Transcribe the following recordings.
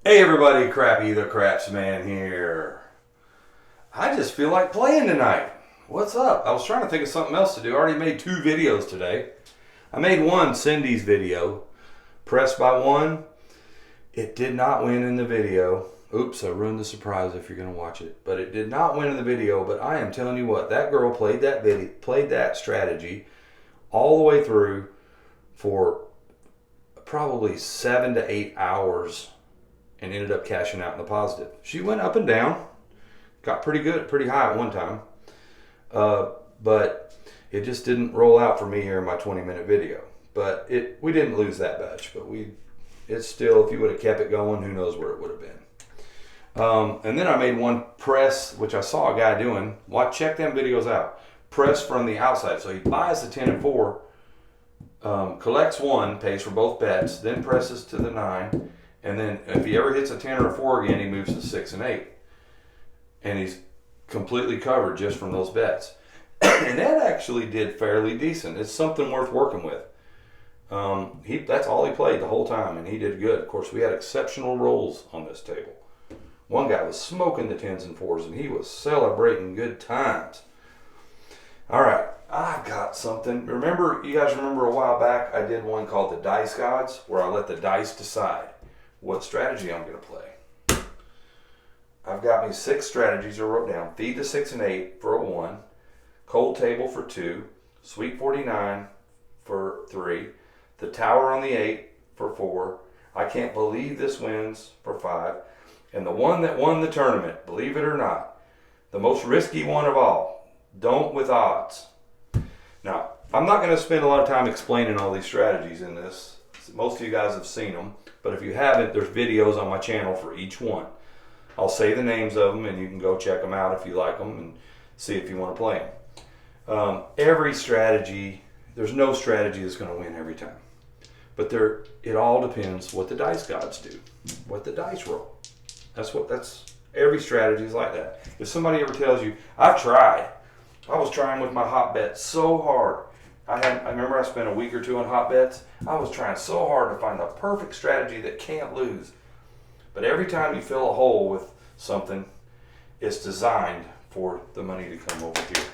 Hey everybody, Crappy the Crapsman here. I just feel like playing tonight. What's up? I was trying to think of something else to do. I already made 2 videos today. I made one, Cindy's video, pressed by one. It did not win in the video. Oops, I ruined the surprise if you're going to watch it. But it did not win in the video, but I am telling you what, that girl played that strategy all the way through for probably 7 to 8 hours and ended up cashing out in the positive. She went up and down, got pretty good, pretty high at one time, but it just didn't roll out for me here in my 20-minute video. But we didn't lose that much, but it's still, if you would have kept it going, who knows where it would have been. And then I made one press, which I saw a guy doing. Check them videos out. Press from the outside. So he buys the 10 and 4, collects one, pays for both bets, then presses to the 9. And then if he ever hits a 10 or a 4 again, he moves to 6 and 8. And he's completely covered just from those bets. And that actually did fairly decent. It's something worth working with. That's all he played the whole time, and he did good. Of course, we had exceptional rolls on this table. One guy was smoking the 10s and 4s, and he was celebrating good times. All right, I've got something. You guys remember a while back I did one called the Dice Gods, where I let the dice decide what strategy I'm going to play. I've got me 6 strategies I wrote down. Feed the 6 and 8 for a 1. Cold Table for 2. Sweet 49 for 3. The Tower on the 8 for 4. I Can't Believe This Wins for 5. And the one that won the tournament, believe it or not, the most risky one of all, Don't with Odds. Now, I'm not going to spend a lot of time explaining all these strategies in this. Most of you guys have seen them. But if you haven't, there's videos on my channel for each one. I'll say the names of them, and you can go check them out if you like them and see if you want to play them. Every strategy, there's no strategy that's going to win every time. But it all depends what the dice gods do, what the dice roll. Every strategy is like that. If somebody ever tells you, I was trying with my hot bet so hard. I remember I spent a week or 2 on hot bets. I was trying so hard to find the perfect strategy that can't lose. But every time you fill a hole with something, it's designed for the money to come over here.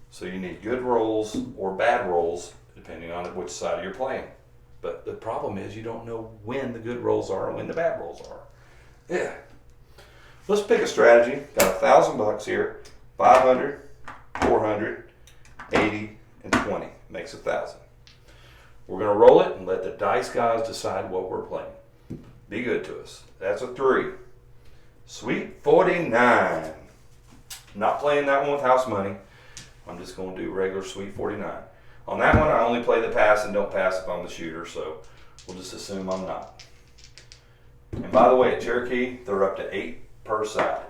So you need good rolls or bad rolls, depending on which side you're playing. But the problem is you don't know when the good rolls are and when the bad rolls are. Yeah. Let's pick a strategy. Got $1,000 here. 500, 400, 80, and 20 makes 1,000. We're going to roll it and let the dice guys decide what we're playing. Be good to us. That's a 3. Sweet 49. Not playing that one with house money. I'm just going to do regular Sweet 49. On that one, I only play the pass and don't pass if I'm the shooter, so we'll just assume I'm not. And by the way, at Cherokee, they're up to 8 per side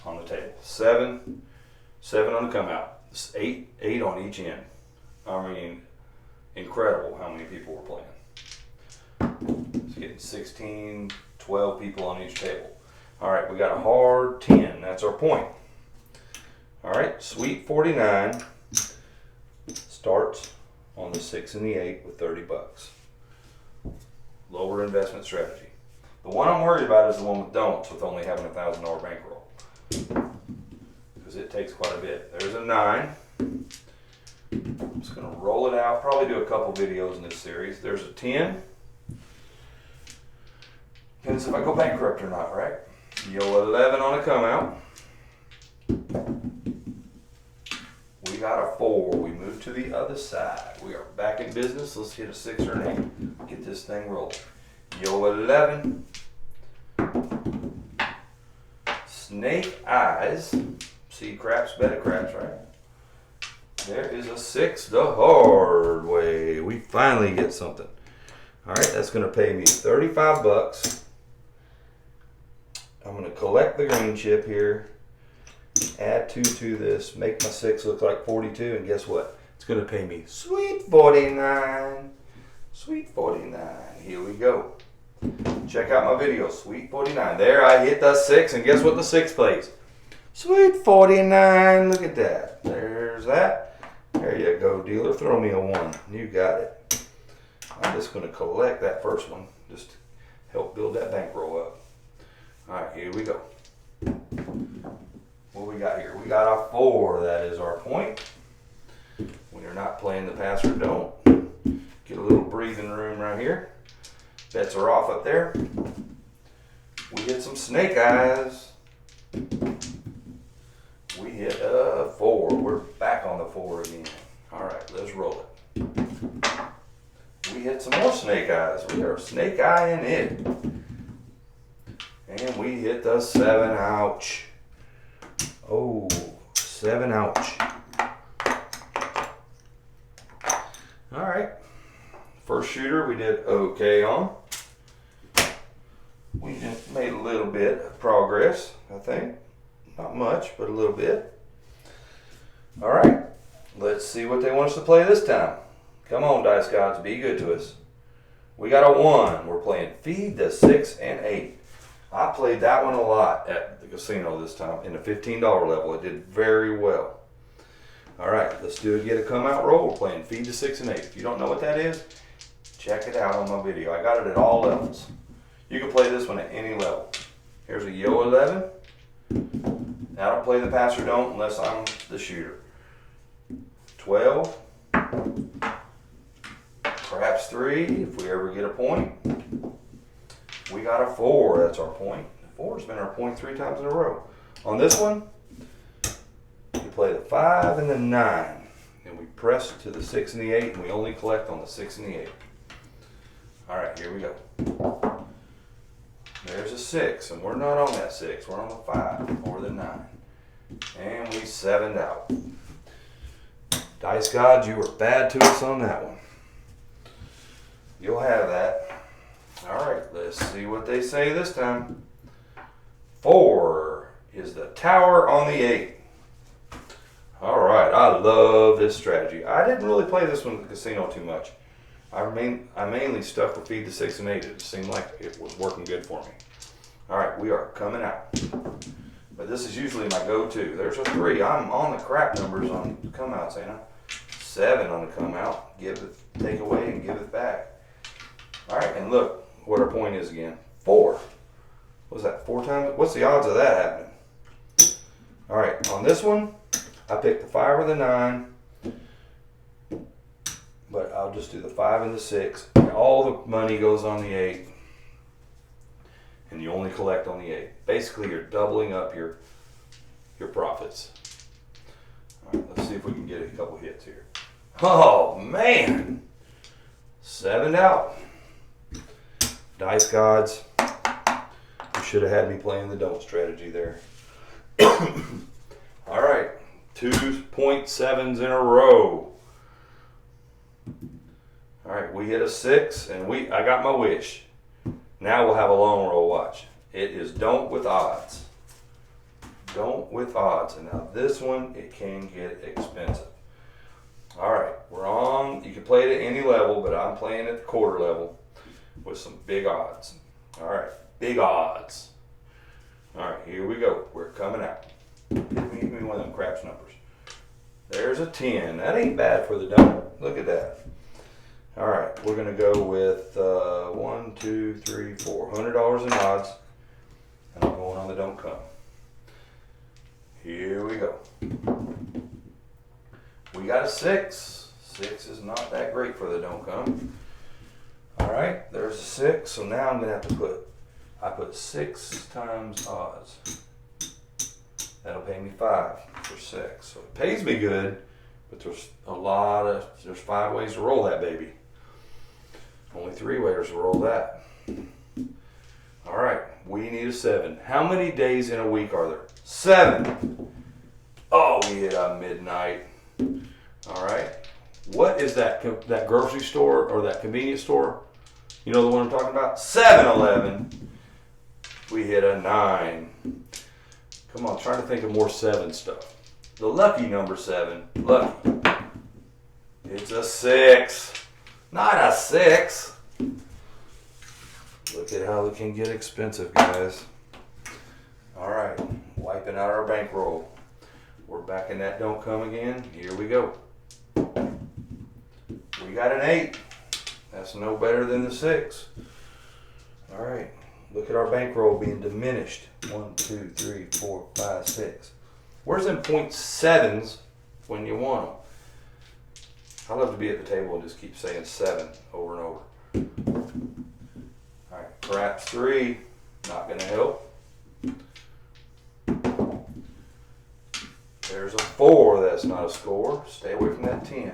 on the table. 7 on the come out. 8 on each end. I mean, incredible how many people were playing. It's getting 16, 12 people on each table. All right, we got a hard 10. That's our point. All right, Sweet 49 starts on the 6 and the 8 with $30. Lower investment strategy. The one I'm worried about is the one with don'ts, with only having a $1,000 bankroll. Because it takes quite a bit. There's a 9. I'm just going to roll it out. Probably do a couple videos in this series. There's a 10. Depends if I go bankrupt or not, right? Yo, 11 on a come out. We got a 4. We move to the other side. We are back in business. Let's hit a 6 or an 8. Get this thing rolling. Yo, 11. Snake Eyes. See craps, bet at craps, right? There is a 6 the hard way. We finally get something. All right, that's going to pay me $35. I'm going to collect the green chip here, add 2 to this, make my 6 look like 42, and guess what? It's going to pay me Sweet 49. Sweet 49. Here we go. Check out my video, Sweet 49. There, I hit the 6, and guess what the 6 plays? Sweet 49. Look at that. There's that. There you go, dealer. Throw me a 1. You got it. I'm just going to collect that first one. Just Help build that bankroll up. All right, here we go. What we got here? We got a 4. That is our point. When you're not playing the pass or don't, get a little breathing room right here. Bets are off up there. We hit some snake eyes. We hit a 4. We're back on the 4 again. All right, let's roll it. We hit some more snake eyes. We are snake eyeing it. And we hit the 7. Ouch. Oh, 7. Ouch. All right. First shooter we did okay on. We just made a little bit of progress, I think. Not much, but a little bit. All right. Let's see what they want us to play this time. Come on, Dice Gods, be good to us. We got a 1. We're playing Feed the 6 and 8. I played that one a lot at the casino this time in the $15 level. It did very well. All right, let's do a get a come out roll. We're playing Feed the 6 and 8. If you don't know what that is, check it out on my video. I got it at all levels. You can play this one at any level. Here's a Yo 11. I don't play the pass or don't unless I'm the shooter. 12. Perhaps 3 if we ever get a point. We got a 4. That's our point. 4 has been our point 3 times in a row. On this one, you play the 5 and the 9. And we press to the 6 and the 8, and we only collect on the 6 and the 8. All right, here we go. There's a 6, and we're not on that 6. We're on the 5 or the 9. And we 7'd out. Dice Gods, you were bad to us on that one. You'll have that. All right, let's see what they say this time. 4 is the tower on the 8. All right, I love this strategy. I didn't really play this one at the casino too much. I mainly stuck with Feed the 6 and 8. It seemed like it was working good for me. All right, we are coming out. But this is usually my go-to. There's a 3. I'm on the crap numbers on come outs, ain't I? 7 on the come out. Give it, take away, and give it back. All right, and look what our point is again. 4. What's that, 4 times? What's the odds of that happening? All right, on this one, I picked the 5 or the 9. But I'll just do the 5 and the 6. All the money goes on the 8. And you only collect on the 8. Basically, you're doubling up your profits. All right, let's see if we can get a couple hits here. Oh, man. 7 out. Dice Gods. You should have had me playing the don't strategy there. All right. 2.7s in a row. All right, we hit a 6, and I got my wish. Now we'll have a long roll, watch. It is don't with odds. Don't with odds. And now this one, it can get expensive. All right, we're on. You can play it at any level, but I'm playing at the quarter level with some big odds. All right, big odds. All right, here we go. We're coming out. Give me one of them craps numbers. There's a 10. That ain't bad for the don't. Look at that. All right, we're going to go with $1, 2, 3, $4. $100 in odds. And I'm going on the don't come. Here we go. We got a 6. 6 is not that great for the don't come. All right, there's a 6. So now I'm going to have to I put 6 times odds. That'll pay me 5 for 6. So it pays me good, but there's there's 5 ways to roll that baby. Only 3 ways to roll that. All right, we need a 7. How many days in a week are there? 7. Oh, we hit on midnight. All right. What is that grocery store or that convenience store? You know the one I'm talking about? 7-Eleven. We hit a 9. Come on, trying to think of more 7 stuff. The lucky number 7. Lucky. It's a 6. Not a 6. Look at how it can get expensive, guys. All right, wiping out our bankroll. We're back in that don't come again. Here we go. We got an 8. That's no better than the 6. All right, look at our bankroll being diminished. 1, 2, 3, 4, 5, 6. Where's them 0.7s when you want them? I love to be at the table and just keep saying 7 over and over. All right, perhaps 3, not gonna help. There's a 4, that's not a score. Stay away from that 10.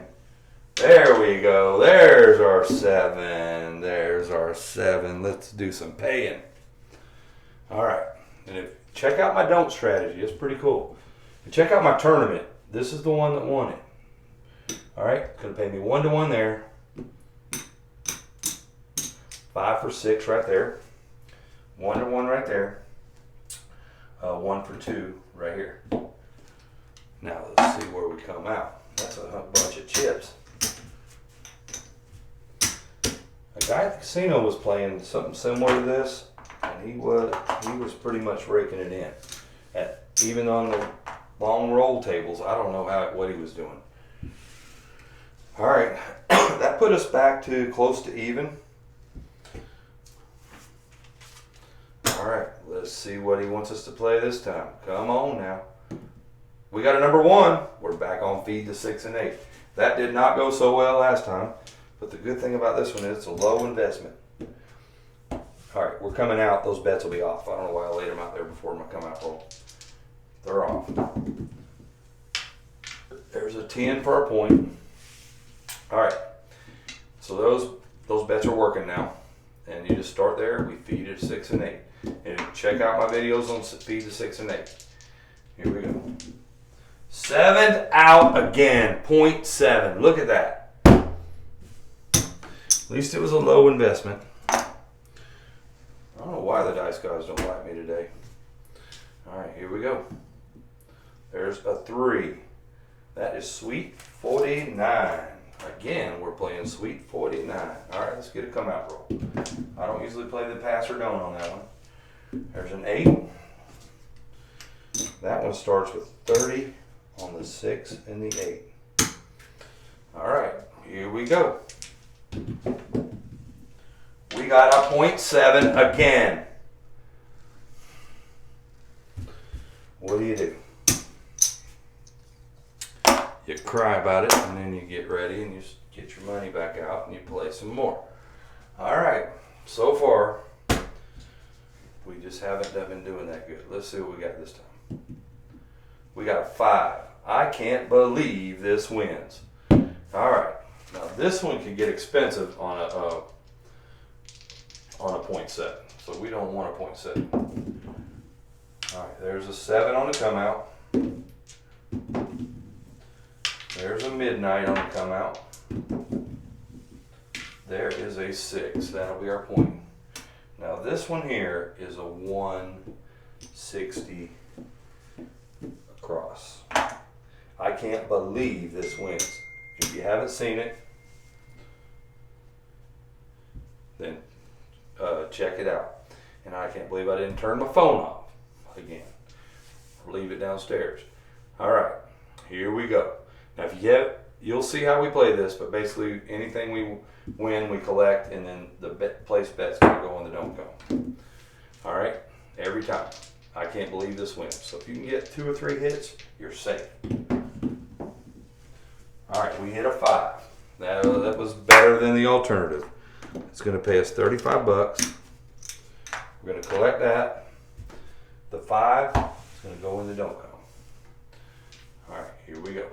There we go, there's our 7. There's our 7. Let's do some paying. All right, and check out my don't strategy, it's pretty cool. And check out my tournament. This is the one that won it. All right, it's gonna pay me 1 to 1 there. 5 for 6 right there. 1 to 1 right there. 1 for 2 right here. Now let's see where we come out. That's a bunch of chips. A guy at the casino was playing something similar to this, and he was pretty much raking it in. Even on the long roll tables, I don't know what he was doing. All right, that put us back to close to even. All right, let's see what he wants us to play this time. Come on now. We got a number 1. We're back on feed to 6 and 8. That did not go so well last time, but the good thing about this one is it's a low investment. All right, we're coming out. Those bets will be off. I don't know why I laid them out there before my come out roll. They're off. There's a 10 for our point. All right, so those bets are working now, and you just start there. We feed it 6 and 8, and check out my videos on feed to 6 and 8. Here we go. 7th out again, 0.7. Look at that. At least it was a low investment. I don't know why the dice guys don't like me today. All right, here we go. There's a 3. That is sweet 49. Again, we're playing sweet 49. All right, let's get a come out roll. I don't usually play the pass or don't on that one. There's an 8. That one starts with 30 on the 6 and the 8. All right, here we go. We got a 0.7 again. What do? You cry about it, and then you get ready and you get your money back out and you play some more. All right, so far we just haven't been doing that good. Let's see what we got this time. We got a 5. I can't believe this wins. All right, now this one can get expensive on a 0.7, so we don't want a 0.7. All right, there's a 7 on the come out. There's a midnight on the come out. There is a 6. That'll be our point. Now this one here is a 160 across. I can't believe this wins. If you haven't seen it, then check it out. And I can't believe I didn't turn my phone off again. Leave it downstairs. All right, here we go. Now if you have, you'll see how we play this, but basically anything we win, we collect, and then the place bet's gonna go in the don't go. All right, every time. I can't believe this wins. So if you can get 2 or 3 hits, you're safe. All right, we hit a 5. That was better than the alternative. It's gonna pay us 35 bucks. We're gonna collect that. The 5 is gonna go in the don't go. All right, here we go.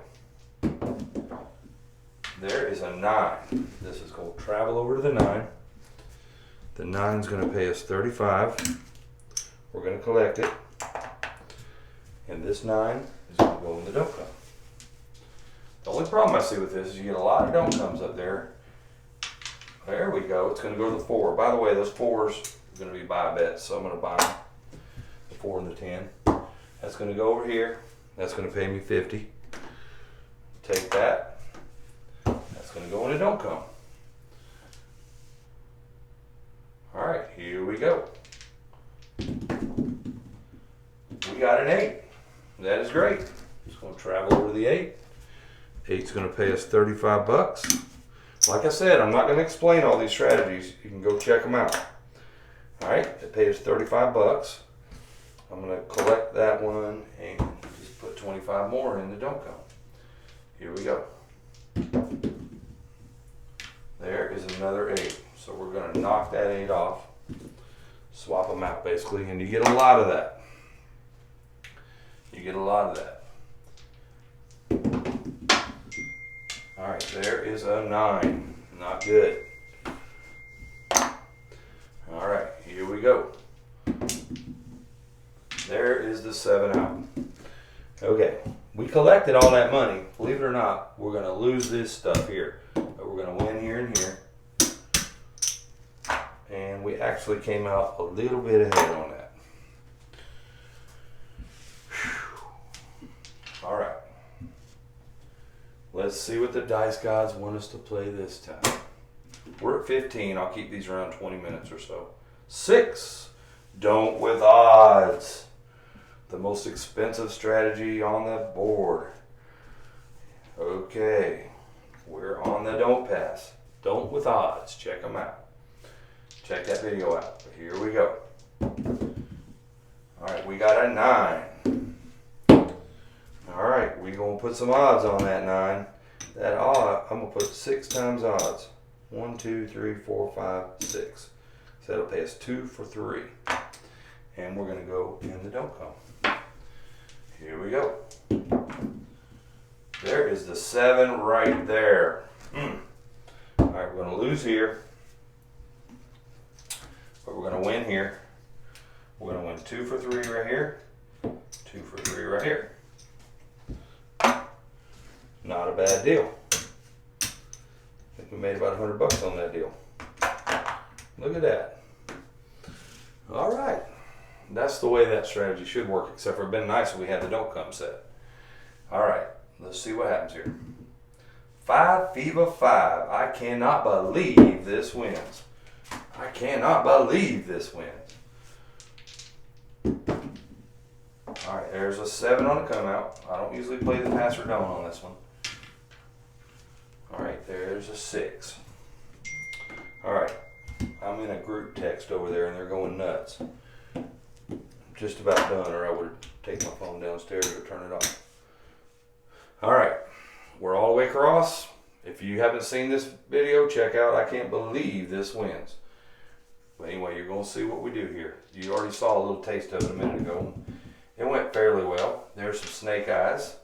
There is a 9. This is going to travel over to the 9. The 9 is going to pay us 35. We're going to collect it. And this 9 is going to go in the don't come. The only problem I see with this is you get a lot of don't comes up there. There we go. It's going to go to the 4. By the way, those 4s are going to be buy bets, so I'm going to buy them. The 4 and the 10. That's going to go over here. That's going to pay me 50. Take that. That's going to go in a don't come. All right, here we go. We got an 8. That is great. It's going to travel over to the 8. 8's going to pay us 35 bucks. Like I said, I'm not going to explain all these strategies. You can go check them out. All right, it pays 35 bucks. I'm gonna collect that one and just put 25 more in the don't come. Here we go. There is another 8. So we're gonna knock that 8 off, swap them out basically, and you get a lot of that. You get a lot of that. All right, there is a 9. Not good. All right, here we go. There is the 7 out. Okay, we collected all that money. Believe it or not, we're gonna lose this stuff here, but we're gonna win here and here. And we actually came out a little bit ahead on that. Whew. All right. Let's see what the dice gods want us to play this time. We're at 15. I'll keep these around 20 minutes or so. 6. Don't with odds. The most expensive strategy on the board. Okay. We're on the don't pass. Don't with odds. Check them out. Check that video out. Here we go. All right. We got a 9. All right. We're going to put some odds on that 9. That odd, I'm going to put 6 times odds. 1, 2, 3, 4, 5, 6. So that'll pay us 2 for 3. And we're going to go in the don't come. Here we go. There is the 7 right there. All right, we're going to lose here. But we're going to win here. We're going to win 2 for 3 right here. 2 for 3 right here. Not a bad deal. I think we made about $100 on that deal. Look at that. All right. That's the way that strategy should work, except for it'd been nice if we had the don't come set. All right. Let's see what happens here. 5 Fever 5. I cannot believe this wins. I cannot believe this wins. All right. There's a 7 on the come out. I don't usually play the pass or don't on this one. All right, there's a 6. All right, I'm in a group text over there and they're going nuts. I'm just about done, or I would take my phone downstairs or turn it off. All right, we're all the way across. If you haven't seen this video, check out I Can't Believe This Wins. But anyway, you're going to see what we do here. You already saw a little taste of it a minute ago. It went fairly well. There's some snake eyes.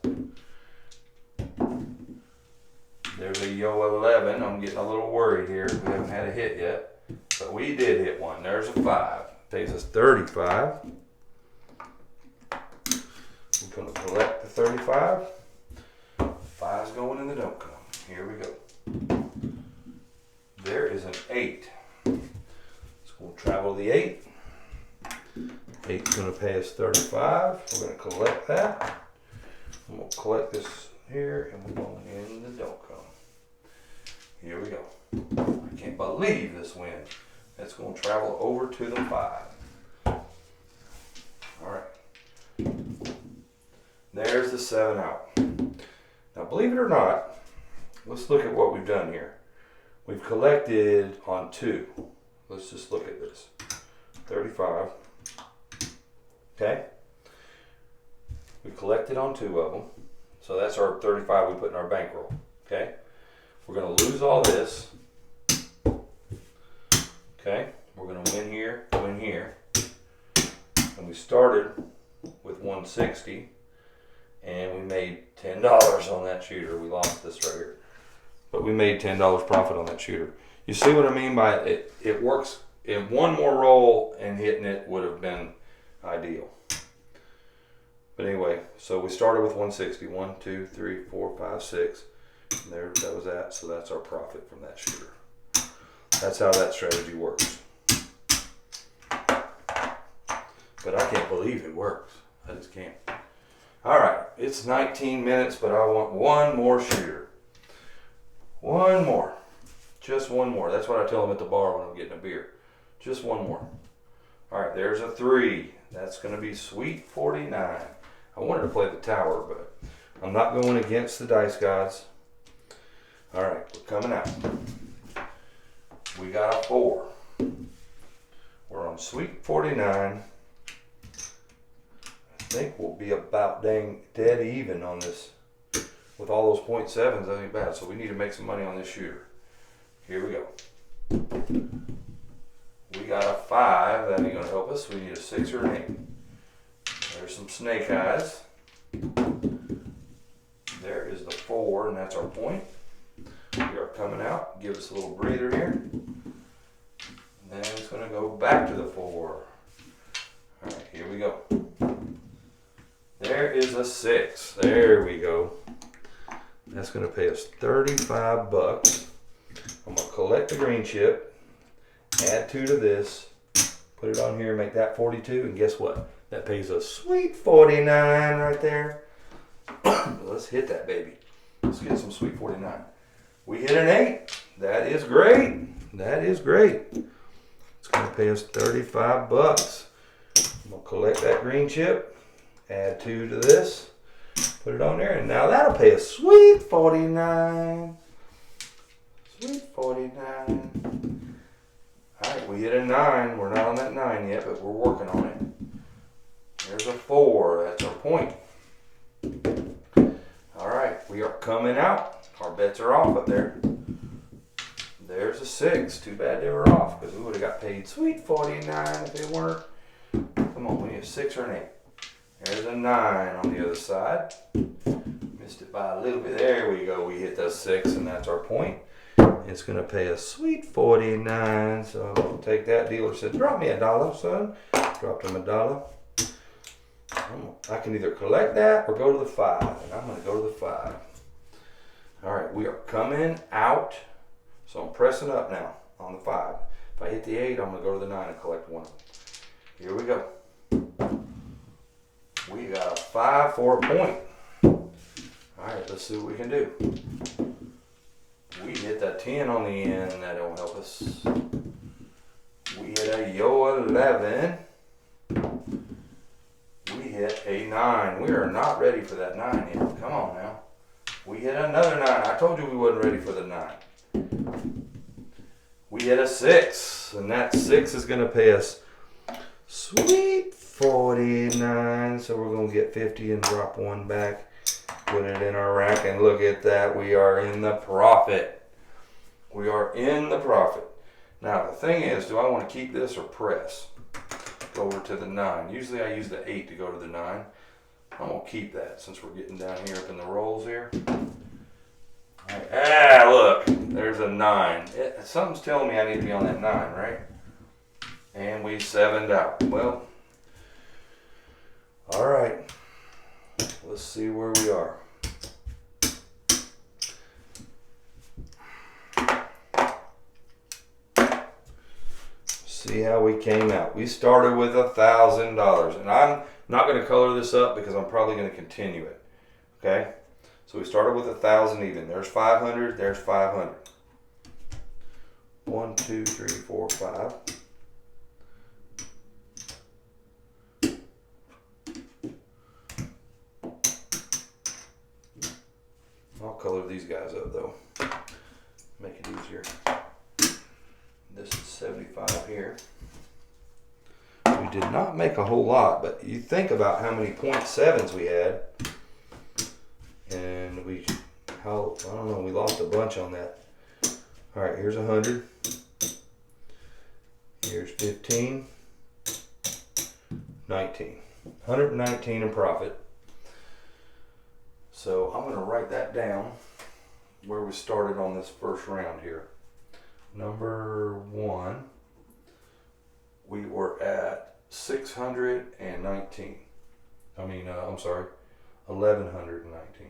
There's a Yo 11. I'm getting a little worried here. We haven't had a hit yet. But we did hit one. There's a 5. Pays us 35. I'm going to collect the 35. 5's going in the don't come. Here we go. There is an 8. It's going to travel the 8. 8's going to pay us 35. We're going to collect that. I'm going to collect this here and we're going in the don't come. Here we go. I can't believe this wins. It's going to travel over to the 5. All right. There's the 7 out. Now, believe it or not, let's look at what we've done here. We've collected on 2. Let's just look at this. 35. Okay. We collected on 2 of them. So that's our 35 we put in our bankroll. Okay. We're going to lose all this. Okay. We're going to win here, win here. And we started with 160 and we made $10 on that shooter. We lost this right here. But we made $10 profit on that shooter. You see what I mean by it? It works. In one more roll and hitting it would have been ideal. But anyway, so we started with 160. 1, 2, 3, 4, 5, 6. And there, that was that. So that's our profit from that shooter. That's how that strategy works. But I can't believe it works. I just can't. All right, it's 19 minutes, but I want one more shooter. One more. Just one more. That's what I tell them at the bar when I'm getting a beer. Just one more. All right, there's a 3. That's going to be sweet 49. I wanted to play the tower, but I'm not going against the dice gods. All right, we're coming out. We got a 4. We're on Sweet 49. I think we'll be about dang dead even on this. With all those .7s, that ain't bad. So we need to make some money on this shooter. Here we go. We got a 5. That ain't gonna help us. We need a 6 or an 8. There's some snake eyes. There is the 4, and that's our point. We are coming out. Give us a little breather here. And then it's gonna go back to the 4. All right, here we go. There is a 6. There we go. That's going to pay us 35 bucks. I'm going to collect the green chip, add 2 to this, put it on here, make that 42, and guess what? That pays us sweet 49 right there. Let's hit that baby. Let's get some sweet 49. We hit an 8. That is great. That is great. It's going to pay us 35 bucks. I'm going to collect that green chip, add 2 to this. Put it on there, and now that'll pay a sweet 49. Sweet 49. All right, we hit a 9. We're not on that 9 yet, but we're working on it. There's a 4. That's our point. All right, we are coming out. Our bets are off up there. There's a 6. Too bad they were off, because we would have got paid sweet 49 if they weren't. Come on, we need a 6 or an 8. There's a 9 on the other side. Missed it by a little bit. There we go. We hit the 6, and that's our point. It's going to pay a sweet 49. So I'm going to take that. Dealer said, drop me $1, son. Dropped him $1. I can either collect that or go to the 5. And I'm going to go to the 5. All right, we are coming out. So I'm pressing up now on the 5. If I hit the 8, I'm going to go to the 9 and collect 1 of them. Here we go. We got a 5 for a point. Alright, let's see what we can do. We hit that 10 on the end, and that don't help us. We hit a yo 11. We hit a 9. We are not ready for that 9 yet. Come on now. We hit another 9. I told you we wasn't ready for the 9. We hit a 6, and that 6 is going to pay us sweet 49, so we're going to get 50 and drop 1 back, put it in our rack, and look at that, we are in the profit. We are in the profit. Now the thing is, do I want to keep this or press? Go over to the 9. Usually I use the 8 to go to the 9. I'm going to keep that since we're getting down here up in the rolls here. Right. Ah, look, there's a 9. Something's telling me I need to be on that 9, right? And we 7'd out. Well, all right, let's see where we are. See how we came out. We started with $1,000, and I'm not going to color this up because I'm probably going to continue it. Okay, so we started with 1,000 even. There's 500. There's 500. 1, 2, 3, 4, 5. I'll color these guys up though, make it easier. This is 75 here. We did not make a whole lot, but you think about how many .7s we had, and I don't know, we lost a bunch on that. All right, here's 100. Here's 15, 19, 119 in profit. So I'm going to write that down where we started on this first round here. Number 1, we were at 619. I'm sorry, 1,119.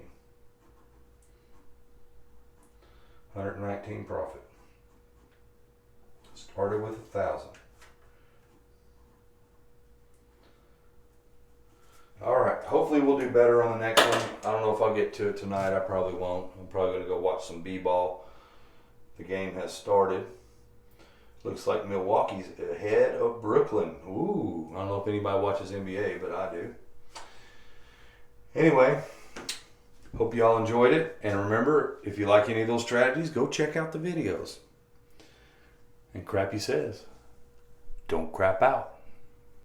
119 profit. Started with 1,000. All right, hopefully we'll do better on the next one. I don't know if I'll get to it tonight. I probably won't. I'm probably going to go watch some b-ball. The game has started. Looks like Milwaukee's ahead of Brooklyn. Ooh, I don't know if anybody watches NBA, but I do. Anyway, hope y'all enjoyed it. And remember, if you like any of those strategies, go check out the videos. And Crappy says, don't crap out.